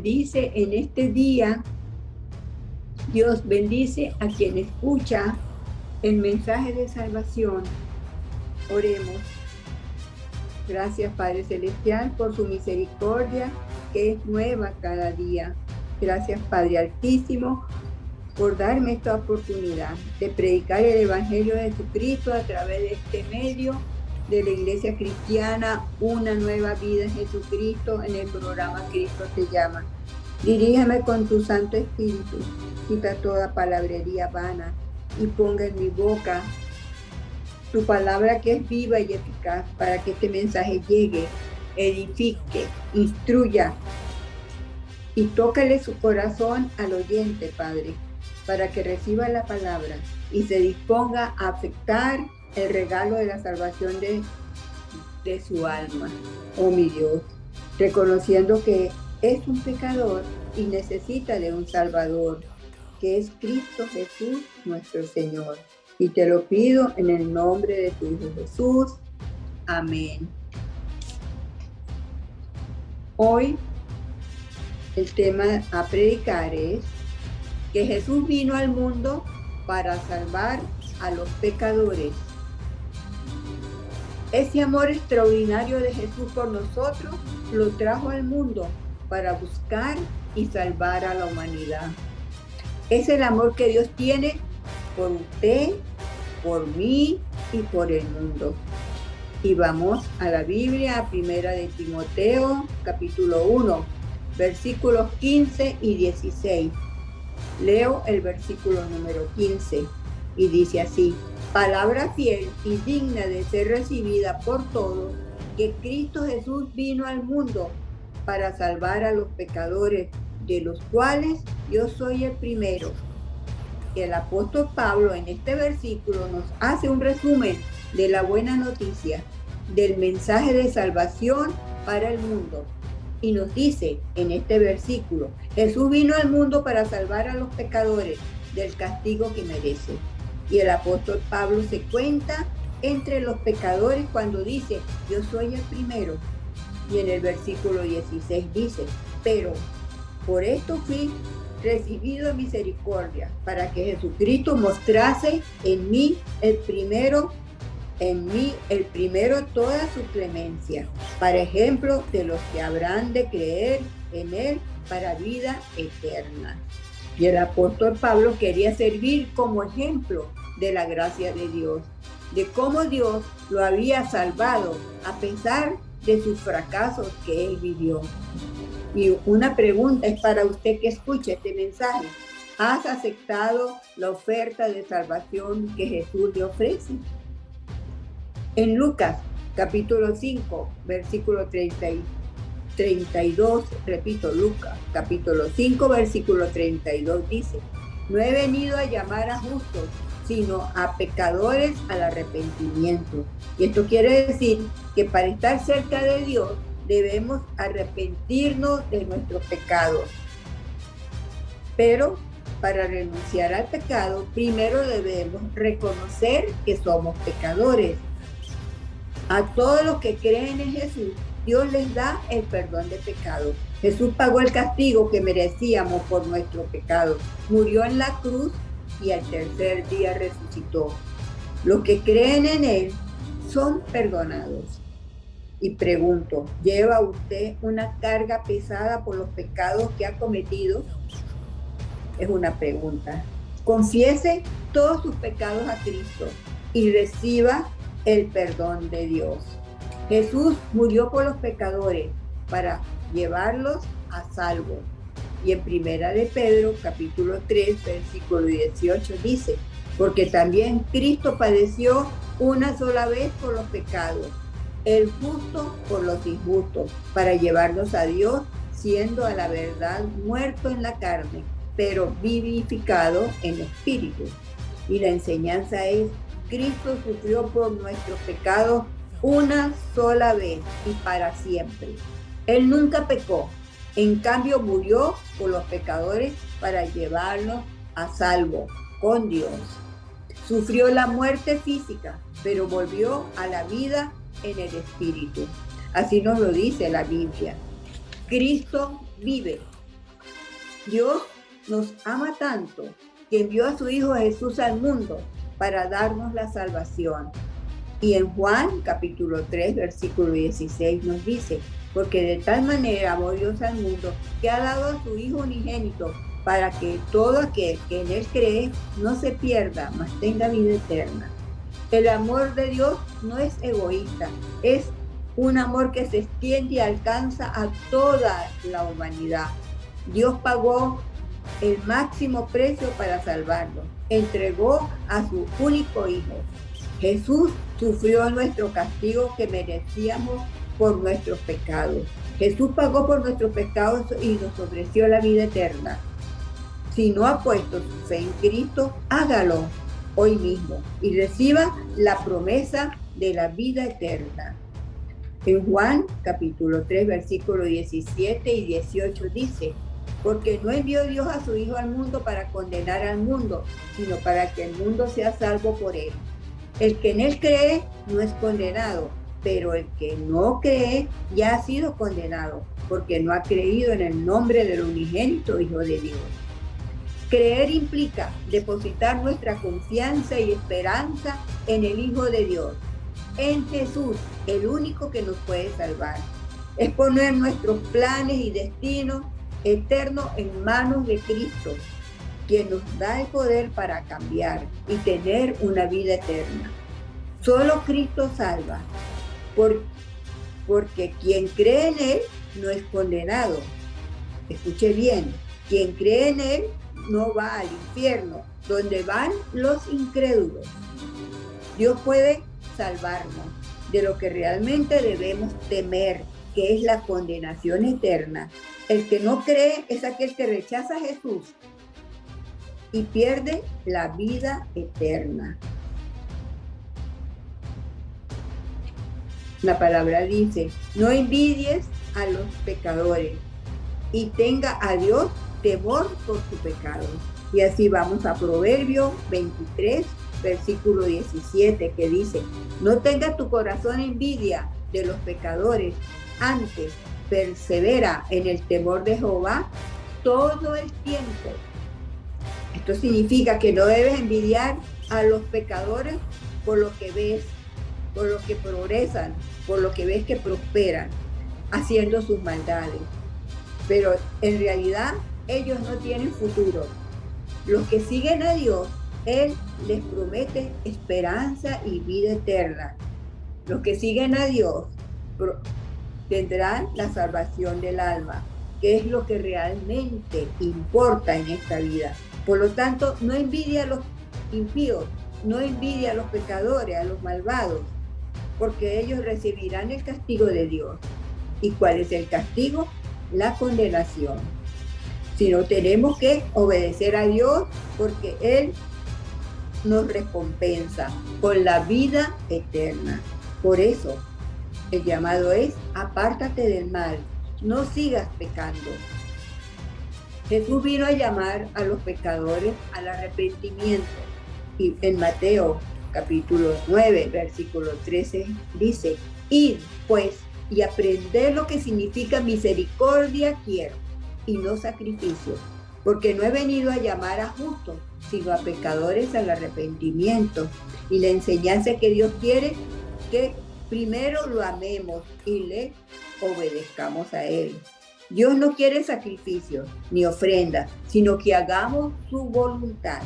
bendice en este día. Dios bendice a quien escucha el mensaje de salvación. Oremos. Gracias, Padre Celestial, por su misericordia, que es nueva cada día. Gracias, Padre Altísimo, por darme esta oportunidad de predicar el Evangelio de Jesucristo a través de este medio de la Iglesia Cristiana, Una Nueva Vida en Jesucristo, en el programa Cristo Te Llama. Dirígeme con tu Santo Espíritu, quita toda palabrería vana y ponga en mi boca tu palabra que es viva y eficaz, para que este mensaje llegue, edifique, instruya y tócale su corazón al oyente, Padre, para que reciba la palabra y se disponga a aceptar el regalo de la salvación de su alma. Oh mi Dios, reconociendo que es un pecador y necesita de un Salvador, que es Cristo Jesús nuestro Señor. Y te lo pido en el nombre de tu Hijo Jesús. Amén. Hoy el tema a predicar es que Jesús vino al mundo para salvar a los pecadores. Ese amor extraordinario de Jesús por nosotros lo trajo al mundo para buscar y salvar a la humanidad. Es el amor que Dios tiene por usted, por mí y por el mundo. Y vamos a la Biblia, a Primera de Timoteo, capítulo 1, versículos 15 y 16. Leo el versículo número 15 y dice así: palabra fiel y digna de ser recibida por todos, que Cristo Jesús vino al mundo para salvar a los pecadores, de los cuales yo soy el primero. El apóstol Pablo en este versículo nos hace un resumen de la buena noticia, del mensaje de salvación para el mundo. Y nos dice en este versículo: Jesús vino al mundo para salvar a los pecadores del castigo que merece. Y el apóstol Pablo se cuenta entre los pecadores cuando dice: yo soy el primero. Y en el versículo 16 dice: pero por esto fui recibido misericordia, para que Jesucristo mostrase en mí el primero toda su clemencia, para ejemplo de los que habrán de creer en él para vida eterna. Y el apóstol Pablo quería servir como ejemplo de la gracia de Dios, de cómo Dios lo había salvado a pesar de sus fracasos que él vivió. Y una pregunta es para usted que escucha este mensaje: ¿has aceptado la oferta de salvación que Jesús le ofrece? En Lucas, capítulo 5, versículo 32, repito, Lucas, capítulo 5, versículo 32 dice: no he venido a llamar a justos, sino a pecadores al arrepentimiento. Y esto quiere decir que para estar cerca de Dios debemos arrepentirnos de nuestros pecados. Pero para renunciar al pecado, primero debemos reconocer que somos pecadores. A todos los que creen en Jesús, Dios les da el perdón de pecado. Jesús pagó el castigo que merecíamos por nuestro pecado. Murió en la cruz y al tercer día resucitó. Los que creen en Él son perdonados. Y pregunto: ¿lleva usted una carga pesada por los pecados que ha cometido? Es una pregunta. Confiese todos sus pecados a Cristo y reciba el perdón de Dios. Jesús murió por los pecadores para llevarlos a salvo. Y en Primera de Pedro, capítulo 3, versículo 18 dice: porque también Cristo padeció una sola vez por los pecados, el justo por los injustos, para llevarnos a Dios, siendo a la verdad muerto en la carne, pero vivificado en espíritu. Y la enseñanza es: Cristo sufrió por nuestros pecados una sola vez y para siempre. Él nunca pecó, en cambio murió por los pecadores para llevarlos a salvo con Dios. Sufrió la muerte física, pero volvió a la vida en el espíritu. Así nos lo dice la Biblia. Cristo vive Dios nos ama tanto que envió a su Hijo Jesús al mundo para darnos la salvación. Y en Juan capítulo 3, versículo 16 nos dice, porque de tal manera amó Dios al mundo que ha dado a su Hijo unigénito para que todo aquel que en él cree no se pierda, mas tenga vida eterna. El amor de Dios no es egoísta, es un amor que se extiende y alcanza a toda la humanidad. Dios pagó el máximo precio para salvarnos. Entregó a su único Hijo. Jesús sufrió nuestro castigo que merecíamos por nuestros pecados. Jesús pagó por nuestros pecados y nos ofreció la vida eterna. Si no ha puesto su fe en Cristo, hágalo hoy mismo y reciba la promesa de la vida eterna. En Juan capítulo 3, versículo 17 y 18 dice, porque no envió Dios a su Hijo al mundo para condenar al mundo, sino para que el mundo sea salvo por él. El que en él cree no es condenado, pero el que no cree ya ha sido condenado, porque no ha creído en el nombre del unigénito Hijo de Dios. Creer implica depositar nuestra confianza y esperanza en el Hijo de Dios, en Jesús, el único que nos puede salvar. Es poner nuestros planes y destinos eternos en manos de Cristo, quien nos da el poder para cambiar y tener una vida eterna. Solo Cristo salva, porque quien cree en Él no es condenado. Escuche bien, quien cree en Él no va al infierno, donde van los incrédulos. Dios puede salvarnos de lo que realmente debemos temer, que es la condenación eterna. El que no cree es aquel que rechaza a Jesús y pierde la vida eterna. La palabra dice, no envidies a los pecadores y tenga a Dios temor por su pecado. Y así vamos a Proverbios 23, versículo 17, que dice, no tenga tu corazón envidia de los pecadores, antes persevera en el temor de Jehová todo el tiempo. Esto significa que no debes envidiar a los pecadores por lo que ves, por lo que progresan, por lo que ves que prosperan, haciendo sus maldades. Pero en realidad ellos no tienen futuro. Los que siguen a Dios, Él les promete esperanza y vida eterna. Los que siguen a Dios tendrán la salvación del alma, que es lo que realmente importa en esta vida. Por lo tanto, no envidia a los impíos, no envidia a los pecadores, a los malvados, porque ellos recibirán el castigo de Dios. ¿Y cuál es el castigo? La condenación. Sino tenemos que obedecer a Dios porque Él nos recompensa con la vida eterna. Por eso, el llamado es, apártate del mal, no sigas pecando. Jesús vino a llamar a los pecadores al arrepentimiento. Y en Mateo capítulo 9, versículo 13, dice, id pues y aprended lo que significa misericordia quiero y no sacrificio, porque no he venido a llamar a justos, sino a pecadores al arrepentimiento. Y la enseñanza que Dios quiere que primero lo amemos y le obedezcamos a Él. Dios no quiere sacrificios ni ofrendas, sino que hagamos su voluntad.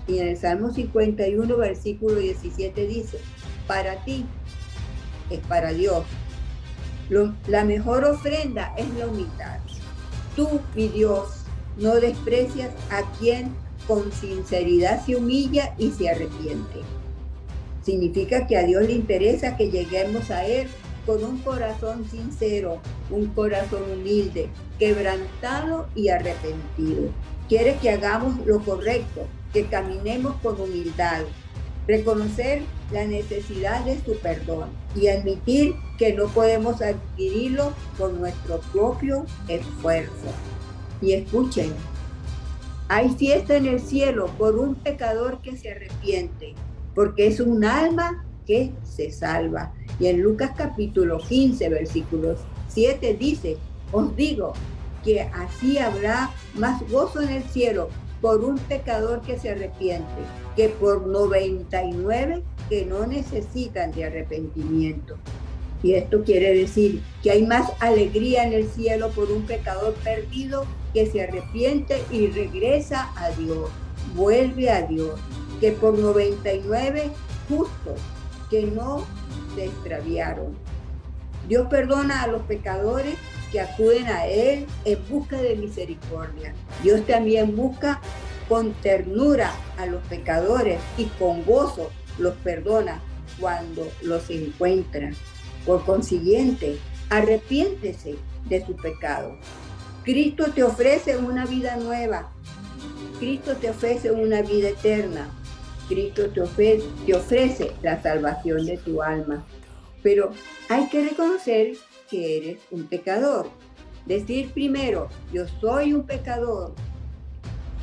Y en el Salmo 51, versículo 17 dice, para ti es para Dios. La mejor ofrenda es la humildad. Tú, mi Dios, no desprecias a quien con sinceridad se humilla y se arrepiente. Significa que a Dios le interesa que lleguemos a Él con un corazón sincero, un corazón humilde, quebrantado y arrepentido. Quiere que hagamos lo correcto, que caminemos con humildad, reconocer la necesidad de su perdón y admitir que no podemos adquirirlo con nuestro propio esfuerzo. Y escuchen, hay fiesta en el cielo por un pecador que se arrepiente, porque es un alma que se salva. Y en Lucas capítulo 15, versículos 7 dice, os digo que así habrá más gozo en el cielo por un pecador que se arrepiente que por 99 que no necesitan de arrepentimiento. Y esto quiere decir que hay más alegría en el cielo por un pecador perdido que se arrepiente y regresa a Dios, vuelve a Dios, que por 99 justos que no se extraviaron. Dios perdona a los pecadores que acuden a Él en busca de misericordia. Dios también busca con ternura a los pecadores y con gozo los perdona cuando los encuentra. Por consiguiente, arrepiéntese de su pecado. Cristo te ofrece una vida nueva. Cristo te ofrece una vida eterna. Cristo te ofrece la salvación de tu alma. Pero hay que reconocer que eres un pecador. Decir primero, yo soy un pecador.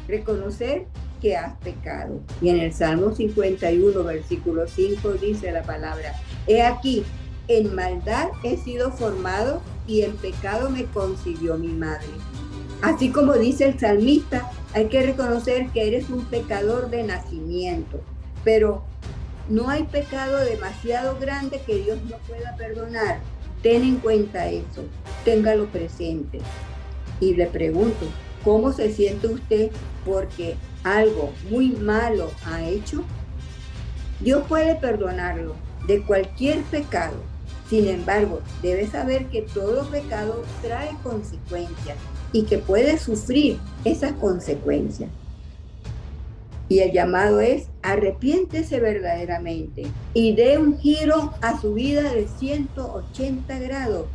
Reconocer que has pecado. Y en el Salmo 51, versículo 5 dice la palabra, he aquí, en maldad he sido formado y en pecado me concibió mi madre. Así como dice el salmista, hay que reconocer que eres un pecador de nacimiento, pero no hay pecado demasiado grande que Dios no pueda perdonar. Ten en cuenta eso, téngalo presente. Y le pregunto, ¿cómo se siente usted porque algo muy malo ha hecho? Dios puede perdonarlo de cualquier pecado. Sin embargo, debe saber que todo pecado trae consecuencias y que puede sufrir esas consecuencias. Y el llamado es, arrepiéntese verdaderamente y dé un giro a su vida de 180 grados.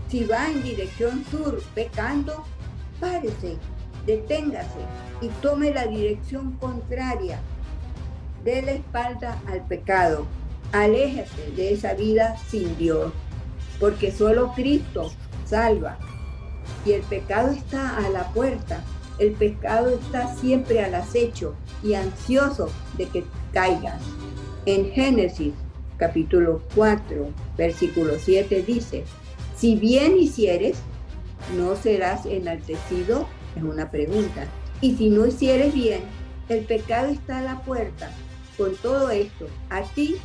Si va en dirección sur pecando, párese, deténgase y tome la dirección contraria. Dé la espalda al pecado. Aléjese de esa vida sin Dios, porque solo Cristo salva. Y el pecado está a la puerta. El pecado está siempre al acecho y ansioso de que caigas. En Génesis, capítulo 4, versículo 7 dice, si bien hicieres, ¿no serás enaltecido? Es una pregunta. Y si no hicieres bien, el pecado está a la puerta. Con todo esto, a ti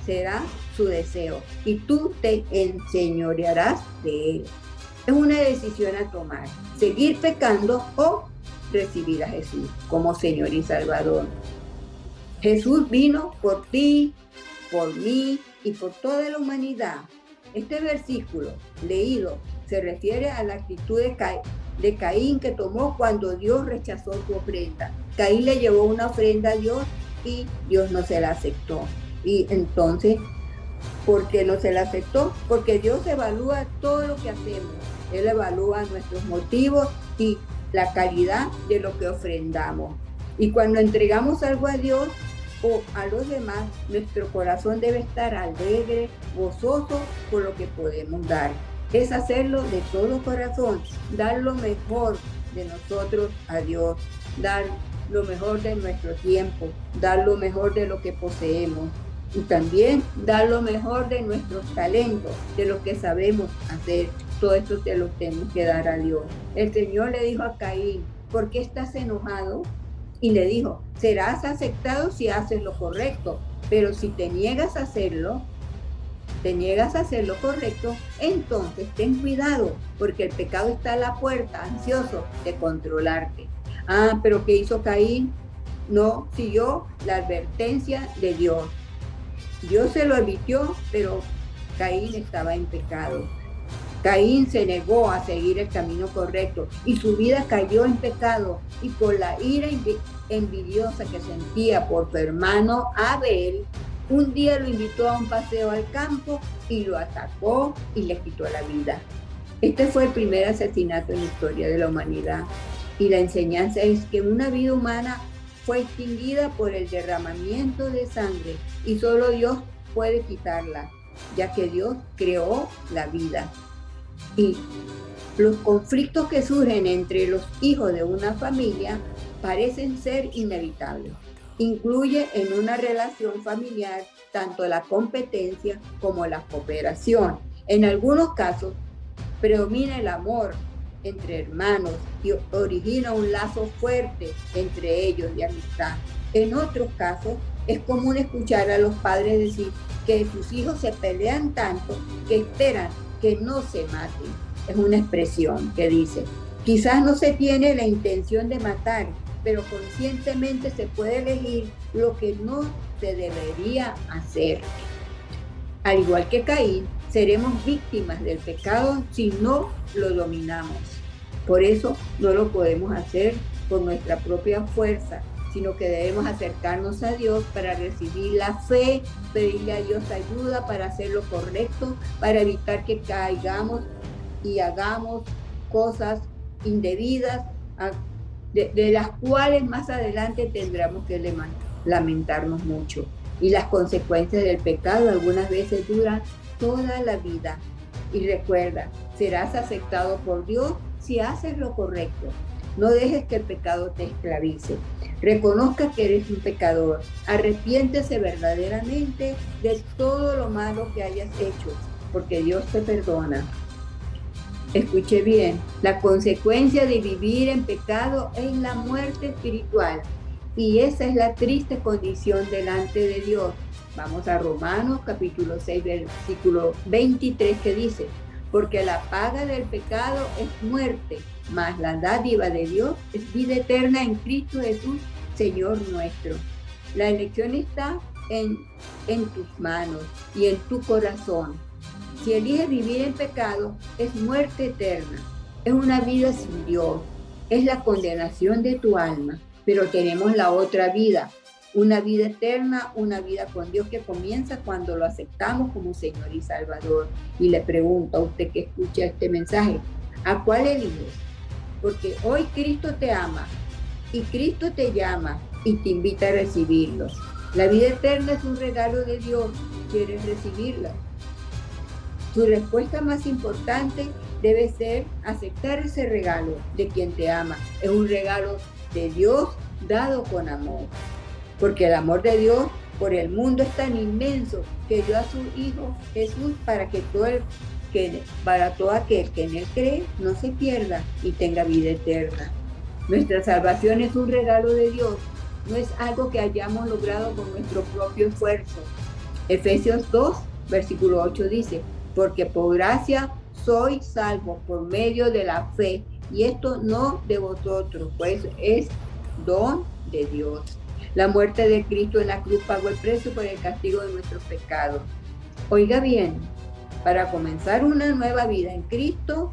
será su deseo y tú te enseñorearás de él. Es una decisión a tomar, seguir pecando o recibir a Jesús como Señor y Salvador. Jesús vino por ti, por mí y por toda la humanidad. Este versículo leído se refiere a la actitud de Caín que tomó cuando Dios rechazó su ofrenda. Caín le llevó una ofrenda a Dios y Dios no se la aceptó. Y entonces, ¿por qué no se la aceptó? Porque Dios evalúa todo lo que hacemos. Él evalúa nuestros motivos y la calidad de lo que ofrendamos. Y cuando entregamos algo a Dios o a los demás, nuestro corazón debe estar alegre, gozoso por lo que podemos dar. Es hacerlo de todo corazón, dar lo mejor de nosotros a Dios, dar lo mejor de nuestro tiempo, dar lo mejor de lo que poseemos y también dar lo mejor de nuestros talentos, de lo que sabemos hacer. Todo esto se lo tenemos que dar a Dios. El Señor le dijo a Caín, ¿por qué estás enojado? Y le dijo, serás aceptado si haces lo correcto, pero si te niegas a hacerlo correcto, entonces ten cuidado, porque el pecado está a la puerta, ansioso de controlarte. Ah, pero ¿qué hizo Caín? No siguió la advertencia de Dios. Dios se lo advirtió, pero Caín estaba en pecado. Caín se negó a seguir el camino correcto y su vida cayó en pecado, y por la ira envidiosa que sentía por su hermano Abel, un día lo invitó a un paseo al campo y lo atacó y le quitó la vida. Este fue el primer asesinato en la historia de la humanidad, y la enseñanza es que una vida humana fue extinguida por el derramamiento de sangre y solo Dios puede quitarla, ya que Dios creó la vida. Y los conflictos que surgen entre los hijos de una familia parecen ser inevitables. Incluye en una relación familiar tanto la competencia como la cooperación. En algunos casos predomina el amor entre hermanos y origina un lazo fuerte entre ellos de amistad. En otros casos, es común escuchar a los padres decir que sus hijos se pelean tanto que esperan que no se maten. Es una expresión que dice, quizás no se tiene la intención de matar, pero conscientemente se puede elegir lo que no se debería hacer. Al igual que Caín, seremos víctimas del pecado si no lo dominamos. Por eso no lo podemos hacer por nuestra propia fuerza, sino que debemos acercarnos a Dios para recibir la fe, pedirle a Dios ayuda para hacer lo correcto, para evitar que caigamos y hagamos cosas indebidas, de las cuales más adelante tendremos que lamentarnos mucho. Y las consecuencias del pecado algunas veces duran toda la vida. Y recuerda, serás aceptado por Dios si haces lo correcto. No dejes que el pecado te esclavice. Reconozca que eres un pecador. Arrepiéntese verdaderamente de todo lo malo que hayas hecho, porque Dios te perdona. Escuche bien, la consecuencia de vivir en pecado es la muerte espiritual. Y esa es la triste condición delante de Dios. Vamos a Romanos capítulo 6, versículo 23 que dice, porque la paga del pecado es muerte, mas la dádiva de Dios es vida eterna en Cristo Jesús, Señor nuestro. La elección está en tus manos y en tu corazón. Si eliges vivir en pecado, es muerte eterna, es una vida sin Dios, es la condenación de tu alma. Pero tenemos la otra vida, una vida eterna, una vida con Dios que comienza cuando lo aceptamos como Señor y Salvador. Y le pregunto a usted que escucha este mensaje, ¿a cuál eliges? Porque hoy Cristo te ama y Cristo te llama y te invita a recibirlo. La vida eterna es un regalo de Dios, ¿quieres recibirla? Tu respuesta más importante debe ser aceptar ese regalo de quien te ama. Es un regalo de Dios dado con amor, porque el amor de Dios por el mundo es tan inmenso que dio a su Hijo Jesús para todo aquel que en Él cree no se pierda y tenga vida eterna. Nuestra salvación es un regalo de Dios, no es algo que hayamos logrado con nuestro propio esfuerzo. Efesios 2, versículo 8 dice, porque por gracia sois salvos por medio de la fe, y esto no de vosotros, pues es don de Dios. La muerte de Cristo en la cruz pagó el precio por el castigo de nuestros pecados. Oiga bien, para comenzar una nueva vida en Cristo,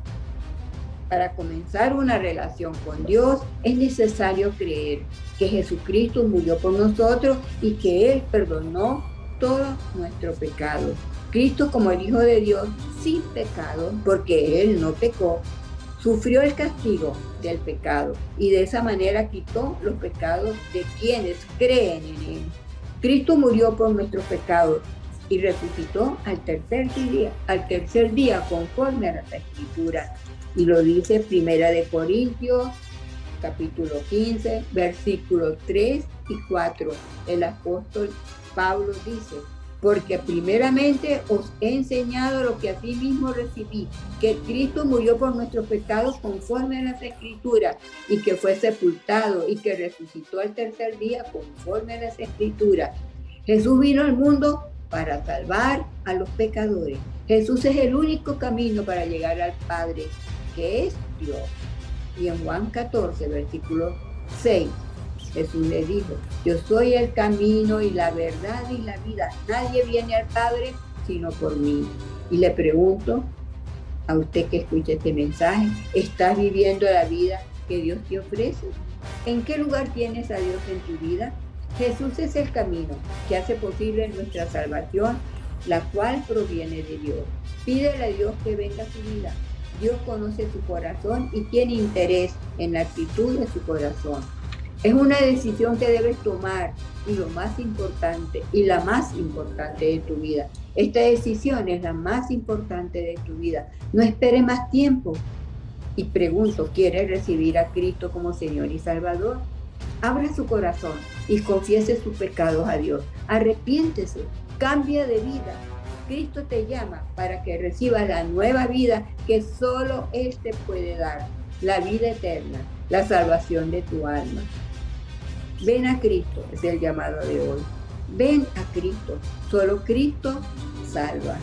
para comenzar una relación con Dios, es necesario creer que Jesucristo murió por nosotros y que Él perdonó todos nuestros pecados. Cristo, como el Hijo de Dios, sin pecado, porque Él no pecó, sufrió el castigo del pecado y de esa manera quitó los pecados de quienes creen en Él. Cristo murió por nuestros pecados y resucitó al tercer día conforme a la Escritura. Y lo dice Primera de Corintios, capítulo 15, versículos 3 y 4. El apóstol Pablo dice, porque primeramente os he enseñado lo que asimismo recibí, que Cristo murió por nuestros pecados conforme a las Escrituras, y que fue sepultado y que resucitó al tercer día conforme a las Escrituras. Jesús vino al mundo para salvar a los pecadores. Jesús es el único camino para llegar al Padre, que es Dios. Y en Juan 14, versículo 6, Jesús le dijo, yo soy el camino y la verdad y la vida. Nadie viene al Padre sino por mí. Y le pregunto a usted que escucha este mensaje, ¿estás viviendo la vida que Dios te ofrece? ¿En qué lugar tienes a Dios en tu vida? Jesús es el camino que hace posible nuestra salvación, la cual proviene de Dios. Pídele a Dios que venga a tu vida. Dios conoce su corazón y tiene interés en la actitud de su corazón. Es una decisión que debes tomar y la más importante de tu vida. Esta decisión es la más importante de tu vida. No espere más tiempo. Y pregunto, ¿quieres recibir a Cristo como Señor y Salvador? Abra su corazón y confiese sus pecados a Dios. Arrepiéntese, cambia de vida. Cristo te llama para que recibas la nueva vida que solo Él te puede dar. la vida eterna, la salvación de tu alma. Ven a Cristo, es el llamado de hoy. Ven a Cristo, solo Cristo salva.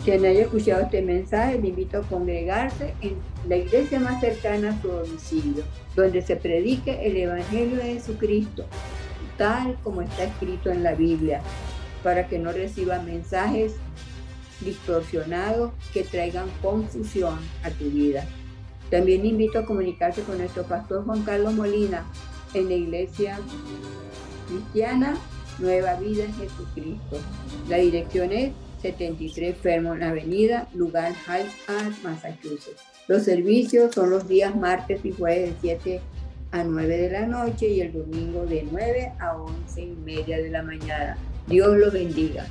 Quien haya escuchado este mensaje, le invito a congregarse en la iglesia más cercana a su domicilio, donde se predique el Evangelio de Jesucristo, tal como está escrito en la Biblia, para que no reciba mensajes distorsionados que traigan confusión a tu vida. También invito a comunicarse con nuestro pastor Juan Carlos Molina en la iglesia cristiana Nueva Vida en Jesucristo. La dirección es 73 Fairmont Avenida, lugar Hyde Park, Massachusetts. Los servicios son los días martes y jueves de 7 a 9 de la noche y el domingo de 9 a 11:30 de la mañana. Dios los bendiga.